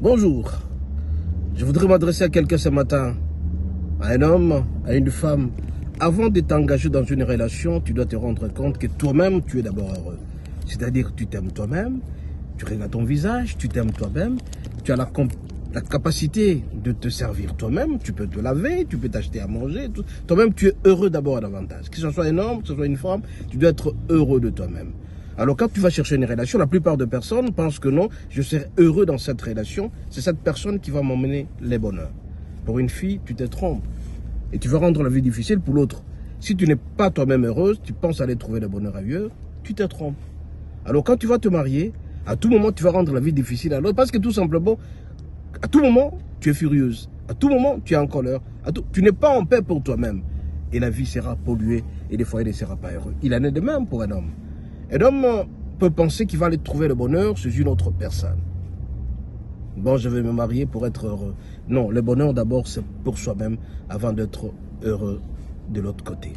Bonjour, je voudrais m'adresser à quelqu'un ce matin, à un homme, à une femme. Avant de t'engager dans une relation, tu dois te rendre compte que toi-même, tu es d'abord heureux. C'est-à-dire que tu t'aimes toi-même, tu regardes ton visage, tu t'aimes toi-même, tu as la capacité de te servir toi-même, tu peux te laver, tu peux t'acheter à manger. Toi-même, tu es heureux d'abord davantage. Que ce soit un homme, que ce soit une femme, tu dois être heureux de toi-même. Alors quand tu vas chercher une relation, la plupart des personnes pensent que non, je serai heureux dans cette relation, c'est cette personne qui va m'emmener les bonheurs. Pour une fille, tu te trompes et tu vas rendre la vie difficile pour l'autre. Si tu n'es pas toi-même heureuse, tu penses aller trouver le bonheur ailleurs, tu te trompes. Alors quand tu vas te marier, à tout moment tu vas rendre la vie difficile à l'autre parce que tout simplement, à tout moment tu es furieuse, à tout moment tu es en colère, tu n'es pas en paix pour toi-même. Et la vie sera polluée et des foyers ne seront pas heureux. Il en est de même pour un homme. Un homme peut penser qu'il va aller trouver le bonheur chez une autre personne. Bon, je vais me marier pour être heureux. Non, le bonheur d'abord c'est pour soi-même avant d'être heureux de l'autre côté.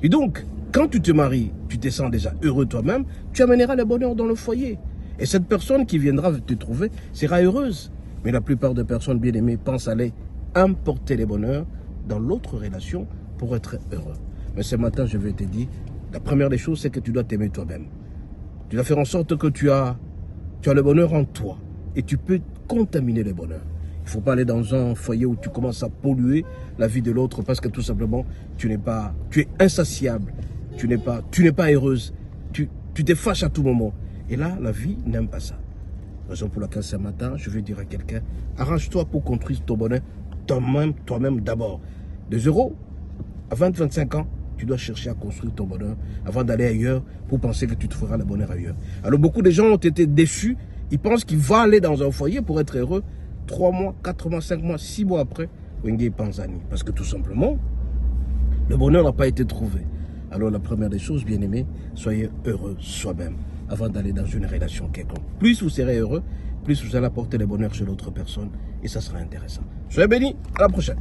Et donc, quand tu te maries, tu te sens déjà heureux toi-même, tu amèneras le bonheur dans le foyer. Et cette personne qui viendra te trouver sera heureuse. Mais la plupart des personnes bien aimées pensent aller importer le bonheur dans l'autre relation pour être heureux. Mais ce matin, je vais te dire, la première des choses, c'est que tu dois t'aimer toi-même. Tu dois faire en sorte que tu as le bonheur en toi. Et tu peux contaminer le bonheur. Il ne faut pas aller dans un foyer où tu commences à polluer la vie de l'autre parce que tout simplement, tu es insatiable. Tu n'es pas heureuse. Tu te fâches à tout moment. Et là, la vie n'aime pas ça. Raison pour laquelle ce matin, je vais dire à quelqu'un, arrange-toi pour construire ton bonheur toi-même d'abord. De 0 à 20-25 ans, tu dois chercher à construire ton bonheur avant d'aller ailleurs pour penser que tu te feras le bonheur ailleurs. Alors beaucoup de gens ont été déçus. Ils pensent qu'ils vont aller dans un foyer pour être heureux. 3 mois, 4 mois, 5 mois, 6 mois après, Wenge Panzani. Parce que tout simplement, le bonheur n'a pas été trouvé. Alors la première des choses, bien aimé, soyez heureux soi-même avant d'aller dans une relation quelconque. Plus vous serez heureux, plus vous allez apporter le bonheur chez l'autre personne et ça sera intéressant. Soyez bénis, à la prochaine.